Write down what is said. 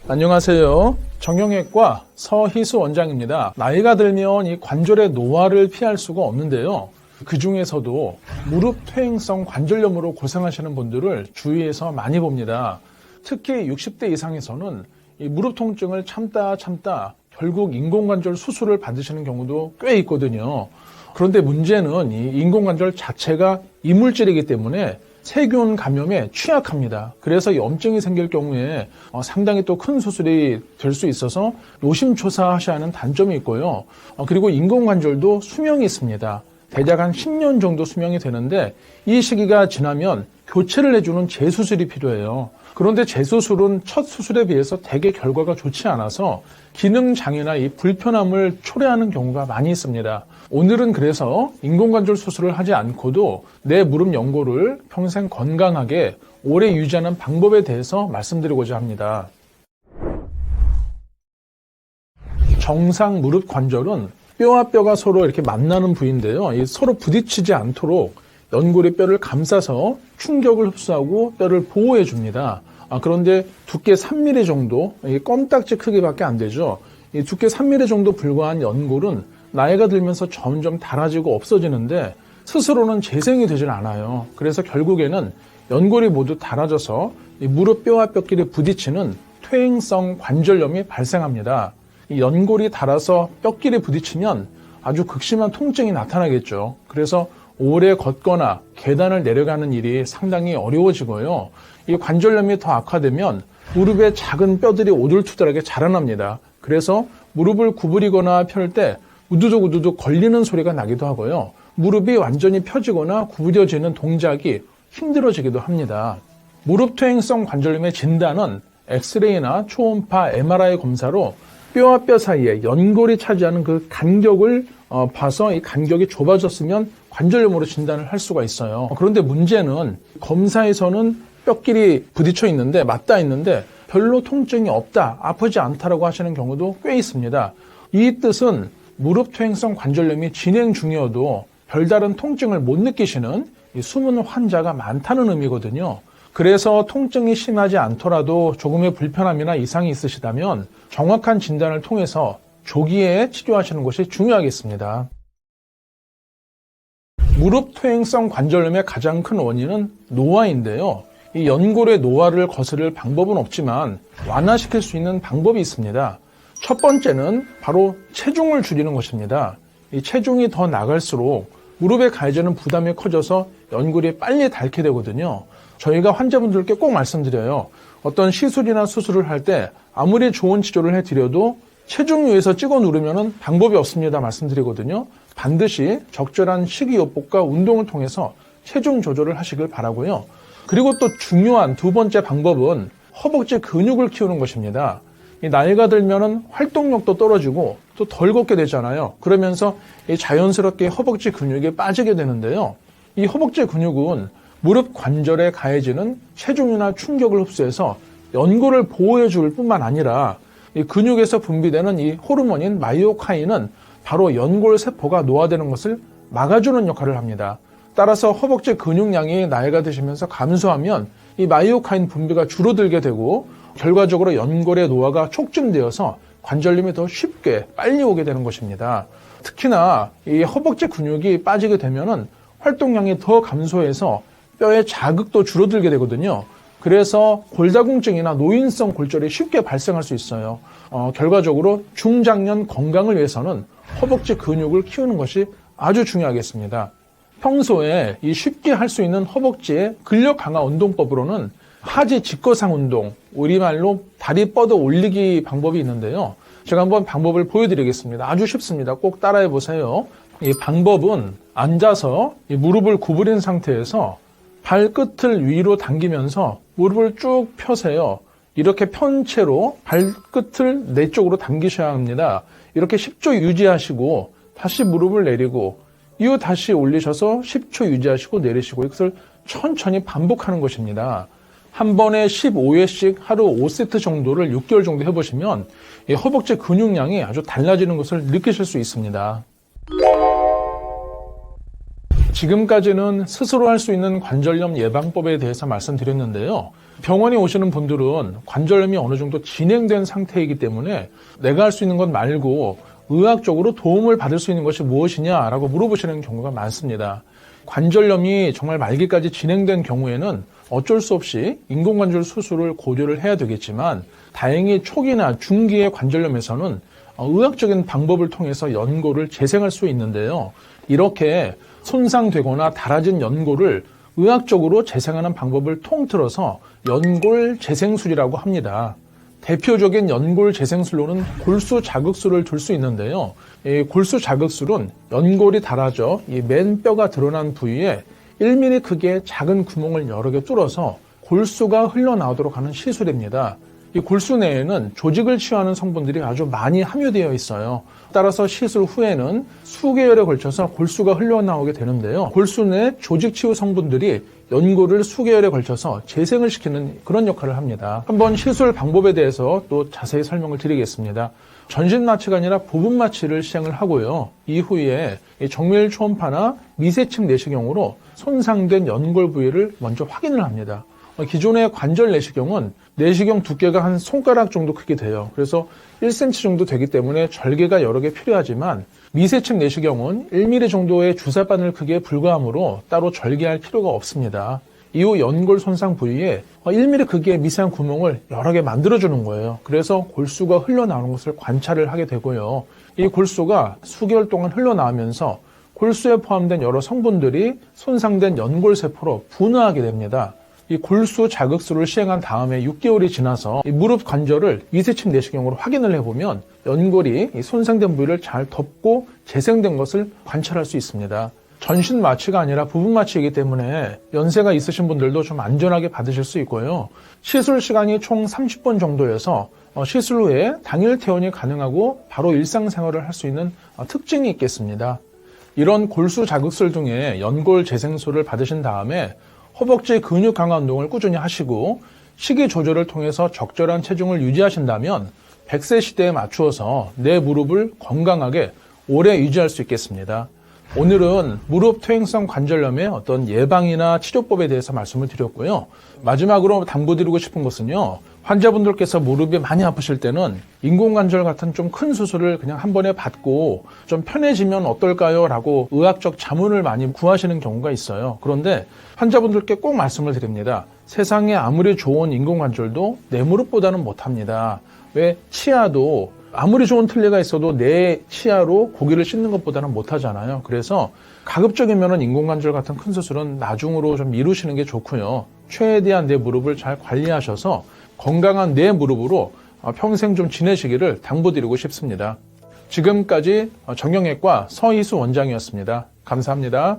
안녕하세요. 정형외과 서희수 원장입니다. 나이가 들면 이 관절의 노화를 피할 수가 없는데요. 그 중에서도 무릎 퇴행성 관절염으로 고생하시는 분들을 주위에서 많이 봅니다. 특히 60대 이상에서는 이 무릎 통증을 참다 결국 인공관절 수술을 받으시는 경우도 꽤 있거든요. 그런데 문제는 이 인공관절 자체가 이물질이기 때문에 세균 감염에 취약합니다. 그래서 염증이 생길 경우에 상당히 또 큰 수술이 될 수 있어서 노심초사하셔야 하는 단점이 있고요. 그리고 인공관절도 수명이 있습니다. 대략 한 10년 정도 수명이 되는데 이 시기가 지나면 교체를 해주는 재수술이 필요해요. 그런데 재수술은 첫 수술에 비해서 대개 결과가 좋지 않아서 기능장애나 이 불편함을 초래하는 경우가 많이 있습니다. 오늘은 그래서 인공관절 수술을 하지 않고도 내 무릎 연골을 평생 건강하게 오래 유지하는 방법에 대해서 말씀드리고자 합니다. 정상 무릎 관절은 뼈와 뼈가 서로 이렇게 만나는 부위인데요. 서로 부딪히지 않도록 연골이 뼈를 감싸서 충격을 흡수하고 뼈를 보호해 줍니다. 그런데 두께 3mm 정도, 껌딱지 크기밖에 안 되죠. 이 두께 3mm 정도 불과한 연골은 나이가 들면서 점점 닳아지고 없어지는데 스스로는 재생이 되질 않아요. 그래서 결국에는 연골이 모두 닳아져서 이 무릎 뼈와 뼈끼리 부딪히는 퇴행성 관절염이 발생합니다. 이 연골이 닳아서 뼈끼리 부딪히면 아주 극심한 통증이 나타나겠죠. 그래서 오래 걷거나 계단을 내려가는 일이 상당히 어려워지고요. 이 관절염이 더 악화되면 무릎에 작은 뼈들이 오돌투돌하게 자라납니다. 그래서 무릎을 구부리거나 펼 때 우두둑 걸리는 소리가 나기도 하고요. 무릎이 완전히 펴지거나 구부려지는 동작이 힘들어지기도 합니다. 무릎 퇴행성 관절염의 진단은 엑스레이나 초음파, MRI 검사로 뼈와 뼈 사이에 연골이 차지하는 그 간격을 봐서 이 간격이 좁아졌으면 관절염으로 진단을 할 수가 있어요. 그런데 문제는 검사에서는 뼈끼리 부딪혀 있는데 맞닿아 있는데 별로 통증이 없다, 아프지 않다라고 하시는 경우도 꽤 있습니다. 이 뜻은 무릎 퇴행성 관절염이 진행 중이어도 별다른 통증을 못 느끼시는 이 숨은 환자가 많다는 의미거든요. 그래서 통증이 심하지 않더라도 조금의 불편함이나 이상이 있으시다면 정확한 진단을 통해서 조기에 치료하시는 것이 중요하겠습니다. 무릎 퇴행성 관절염의 가장 큰 원인은 노화인데요. 이 연골의 노화를 거스를 방법은 없지만 완화시킬 수 있는 방법이 있습니다. 첫 번째는 바로 체중을 줄이는 것입니다. 이 체중이 더 나갈수록 무릎에 가해지는 부담이 커져서 연골이 빨리 닳게 되거든요. 저희가 환자분들께 꼭 말씀드려요. 어떤 시술이나 수술을 할 때 아무리 좋은 치료를 해드려도 체중 위에서 찍어 누르면 방법이 없습니다 말씀드리거든요. 반드시 적절한 식이요법과 운동을 통해서 체중 조절을 하시길 바라고요. 그리고 또 중요한 두 번째 방법은 허벅지 근육을 키우는 것입니다. 이 나이가 들면은 활동력도 떨어지고 또 덜 걷게 되잖아요. 그러면서 자연스럽게 허벅지 근육이 빠지게 되는데요. 이 허벅지 근육은 무릎 관절에 가해지는 체중이나 충격을 흡수해서 연골을 보호해 줄 뿐만 아니라 이 근육에서 분비되는 이 호르몬인 마이오카인은 바로 연골 세포가 노화되는 것을 막아주는 역할을 합니다. 따라서 허벅지 근육량이 나이가 드시면서 감소하면 이 마이오카인 분비가 줄어들게 되고 결과적으로 연골의 노화가 촉진되어서 관절염이 더 쉽게 빨리 오게 되는 것입니다. 특히나 이 허벅지 근육이 빠지게 되면은 활동량이 더 감소해서 뼈의 자극도 줄어들게 되거든요. 그래서 골다공증이나 노인성 골절이 쉽게 발생할 수 있어요. 결과적으로 중장년 건강을 위해서는 허벅지 근육을 키우는 것이 아주 중요하겠습니다. 평소에 이 쉽게 할 수 있는 허벅지의 근력 강화 운동법으로는 하지 직거상 운동, 우리말로 다리 뻗어 올리기 방법이 있는데요. 제가 한번 방법을 보여드리겠습니다. 아주 쉽습니다. 꼭 따라해 보세요. 이 방법은 앉아서 이 무릎을 구부린 상태에서 발끝을 위로 당기면서 무릎을 쭉 펴세요. 이렇게 편 채로 발끝을 내 쪽으로 당기셔야 합니다. 이렇게 10초 유지하시고 다시 무릎을 내리고 이후 다시 올리셔서 10초 유지하시고 내리시고 이것을 천천히 반복하는 것입니다. 한 번에 15회씩 하루 5세트 정도를 6개월 정도 해보시면 이 허벅지 근육량이 아주 달라지는 것을 느끼실 수 있습니다. 지금까지는 스스로 할 수 있는 관절염 예방법에 대해서 말씀드렸는데요. 병원에 오시는 분들은 관절염이 어느 정도 진행된 상태이기 때문에 내가 할 수 있는 것 말고 의학적으로 도움을 받을 수 있는 것이 무엇이냐라고 물어보시는 경우가 많습니다. 관절염이 정말 말기까지 진행된 경우에는 어쩔 수 없이 인공관절 수술을 고려를 해야 되겠지만 다행히 초기나 중기의 관절염에서는 의학적인 방법을 통해서 연골을 재생할 수 있는데요. 이렇게 손상되거나 닳아진 연골을 의학적으로 재생하는 방법을 통틀어서 연골 재생술이라고 합니다. 대표적인 연골 재생술로는 골수 자극술을 들 수 있는데요. 이 골수 자극술은 연골이 닳아져 이 맨뼈가 드러난 부위에 1mm 크기의 작은 구멍을 여러 개 뚫어서 골수가 흘러나오도록 하는 시술입니다. 이 골수 내에는 조직을 치유하는 성분들이 아주 많이 함유되어 있어요. 따라서 시술 후에는 수개월에 걸쳐서 골수가 흘러나오게 되는데요. 골수 내 조직 치유 성분들이 연골을 수개월에 걸쳐서 재생을 시키는 그런 역할을 합니다. 한번 시술 방법에 대해서 또 자세히 설명을 드리겠습니다. 전신 마취가 아니라 부분 마취를 시행을 하고요. 이후에 정밀 초음파나 미세층 내시경으로 손상된 연골 부위를 먼저 확인을 합니다. 기존의 관절 내시경은 내시경 두께가 한 손가락 정도 크게 돼요. 그래서 1cm 정도 되기 때문에 절개가 여러 개 필요하지만 미세층 내시경은 1mm 정도의 주사바늘 크기에 불과하므로 따로 절개할 필요가 없습니다. 이후 연골 손상 부위에 1mm 크기의 미세한 구멍을 여러 개 만들어주는 거예요. 그래서 골수가 흘러나오는 것을 관찰을 하게 되고요. 이 골수가 수개월 동안 흘러나오면서 골수에 포함된 여러 성분들이 손상된 연골세포로 분화하게 됩니다. 이 골수 자극술을 시행한 다음에 6개월이 지나서 이 무릎 관절을 미세층 내시경으로 확인을 해보면 연골이 이 손상된 부위를 잘 덮고 재생된 것을 관찰할 수 있습니다. 전신 마취가 아니라 부분 마취이기 때문에 연세가 있으신 분들도 좀 안전하게 받으실 수 있고요. 시술 시간이 총 30분 정도여서 시술 후에 당일 퇴원이 가능하고 바로 일상생활을 할 수 있는 특징이 있겠습니다. 이런 골수 자극술 등의 연골 재생술을 받으신 다음에 허벅지 근육 강화 운동을 꾸준히 하시고 식이 조절을 통해서 적절한 체중을 유지하신다면 100세 시대에 맞추어서 내 무릎을 건강하게 오래 유지할 수 있겠습니다. 오늘은 무릎 퇴행성 관절염의 어떤 예방이나 치료법에 대해서 말씀을 드렸고요. 마지막으로 당부드리고 싶은 것은요. 환자분들께서 무릎이 많이 아프실 때는 인공관절 같은 좀 큰 수술을 그냥 한 번에 받고 좀 편해지면 어떨까요? 라고 의학적 자문을 많이 구하시는 경우가 있어요. 그런데 환자분들께 꼭 말씀을 드립니다. 세상에 아무리 좋은 인공관절도 내 무릎보다는 못합니다. 왜? 치아도 아무리 좋은 틀니가 있어도 내 치아로 고기를 씻는 것보다는 못하잖아요. 그래서 가급적이면 인공관절 같은 큰 수술은 나중으로 좀 미루시는 게 좋고요. 최대한 내 무릎을 잘 관리하셔서 건강한 내 무릎으로 평생 좀 지내시기를 당부드리고 싶습니다. 지금까지 정형외과 서희수 원장이었습니다. 감사합니다.